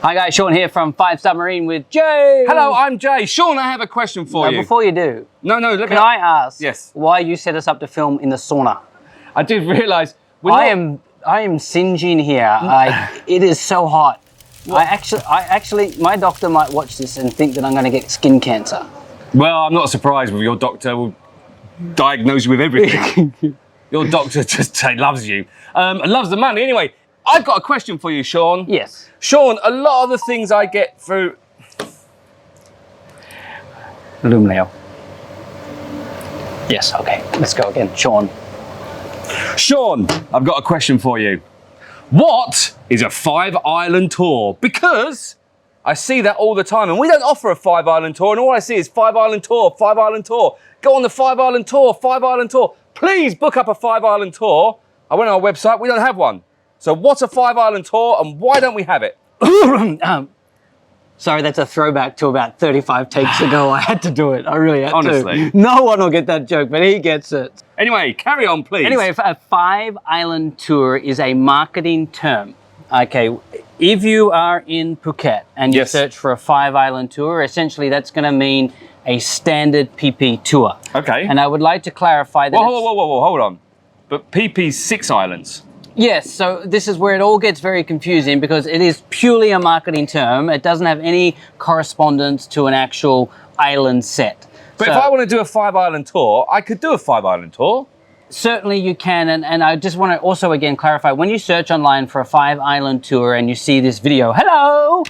Hi guys, Sean here from 5 Submarine with Jay. Hello, I'm Jay. Sean, I have a question for you. Before you do, look. Can I ask? Yes. Why you set us up to film in the sauna? I did realise I am singeing here. It is so hot. I actually, my doctor might watch this and think that I'm going to get skin cancer. Well, I'm not surprised with your doctor will diagnose you with everything. Your doctor just loves you. And loves the money. Anyway, I've got a question for you, Sean. Yes. Sean, a lot of the things I get through... Lumleo. Yes, okay. Let's go again. Sean, I've got a question for you. What is a 5-island tour? Because I see that all the time, and we don't offer a 5-island tour, and all I see is 5-island tour, 5-island tour. Go on the 5-island tour, 5-island tour. Please book up a 5-island tour. I went on our website, we don't have one. So what's a 5-island tour, and why don't we have it? Sorry, that's a throwback to about 35 takes ago. I had to do it. I really had to. Honestly. No one will get that joke, but he gets it. Anyway, carry on, please. Anyway, a 5-island tour is a marketing term. Okay, if you are in Phuket and you search for a 5-island tour, essentially that's going to mean a standard PP tour. Okay. And I would like to clarify that. Whoa, hold on. But PP's 6 islands. Yes, so this is where it all gets very confusing because it is purely a marketing term. It doesn't have any correspondence to an actual island set. But if I want to do a 5-island tour, I could do a 5-island tour. Certainly you can, and I just want to also again clarify, when you search online for a 5-island tour and you see this video, hello!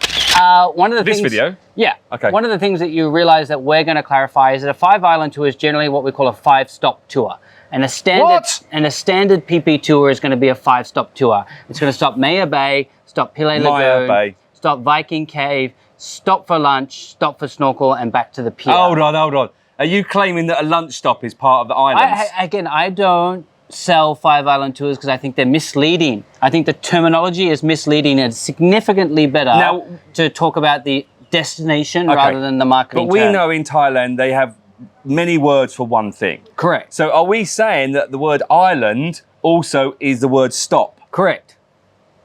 One of the things... This video? Yeah. Okay. One of the things that you realize that we're going to clarify is that a 5-island tour is generally what we call a 5-stop tour. And a standard PP tour is going to be a 5-stop tour. It's going to stop Maya Bay, stop Pile Lagoon, stop Viking Cave, stop for lunch, stop for snorkel, and back to the pier. Hold on. Are you claiming that a lunch stop is part of the islands? I don't sell 5-island tours because I think they're misleading. I think the terminology is misleading, and it's significantly better to talk about the destination rather than the marketing But we know in Thailand they have many words for one thing. Correct. So are we saying that the word island also is the word stop? Correct.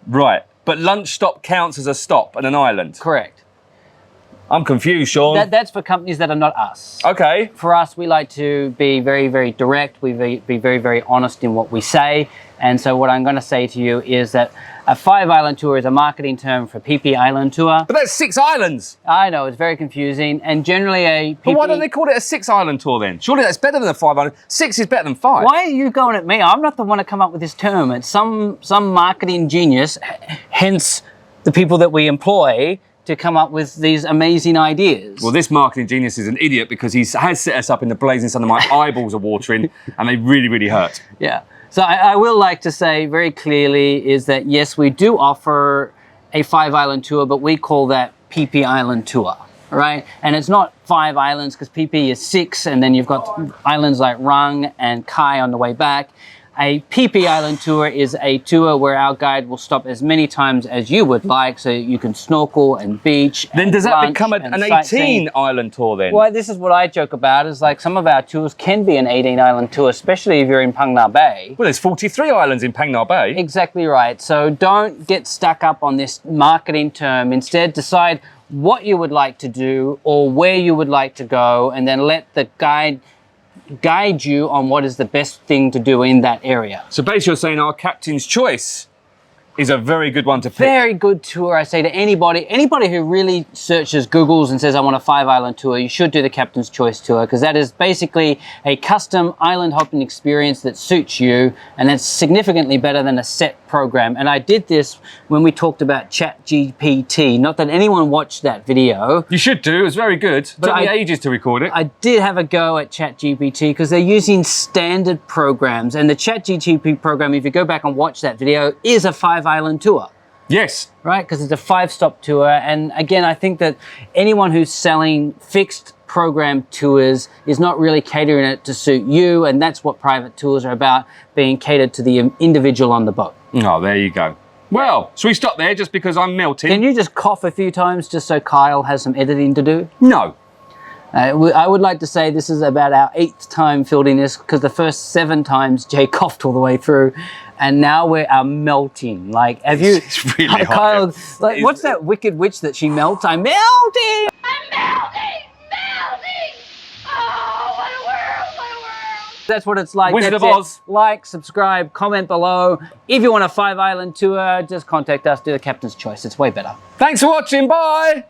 Right. But lunch stop counts as a stop and an island? Correct. I'm confused, Sean. That's for companies that are not us. Okay. For us, we like to be very, very direct. We be very, very honest in what we say. And so what I'm going to say to you is that a 5-island tour is a marketing term for PP Island Tour. But that's 6 islands. I know, it's very confusing. And generally a PP... But why don't they call it a 6-island tour then? Surely that's better than a 5-island. 6 is better than 5. Why are you going at me? I'm not the one to come up with this term. It's some marketing genius, hence the people that we employ, to come up with these amazing ideas. Well, this marketing genius is an idiot because he has set us up in the blazing sun and my eyeballs are watering and they really, really hurt. Yeah. So I will like to say very clearly is that, yes, we do offer a 5-island tour, but we call that PP Island Tour, right? And it's not 5 islands because PP is 6, and then you've got islands like Rang and Kai on the way back. A PP Island Tour is a tour where our guide will stop as many times as you would like, so you can snorkel and beach. Then does that become an 18-island tour then? Well, this is what I joke about, is like some of our tours can be an 18-island tour, especially if you're in Phang Nga Bay. Well, there's 43 islands in Phang Nga Bay. Exactly right. So don't get stuck up on this marketing term. Instead, decide what you would like to do or where you would like to go, and then let the guide you on what is the best thing to do in that area. So basically you're saying our captain's choice is a very good one to pick. Very good tour, I say to anybody who really searches Googles and says, I want a 5-island tour, you should do the Captain's Choice tour, because that is basically a custom island hopping experience that suits you, and it's significantly better than a set program. And I did this when we talked about ChatGPT. Not that anyone watched that video. You should do, it was very good. It took me ages to record it. I did have a go at ChatGPT because they're using standard programs, and the ChatGPT program, if you go back and watch that video, is a 5-island tour. Yes. Right, because it's a 5-stop tour. And again, I think that anyone who's selling fixed program tours is not really catering it to suit you, and that's what private tours are about, being catered to the individual on the boat. Oh, there you go. Well, should we stop there just because I'm melting? Can you just cough a few times just so Kyle has some editing to do? No. I would like to say this is about our 8th time filming this, because the first 7 times Jay coughed all the way through. and now we are melting. Like, have you? It's really hot. Kyle, like, what's that wicked witch that she melts? I'm melting. I'm melting! Melting! Oh, what a world! What a world! That's what it's like. Wizard That's of it. Oz. Like, subscribe, comment below. If you want a 5 island tour, just contact us. Do the captain's choice. It's way better. Thanks for watching. Bye.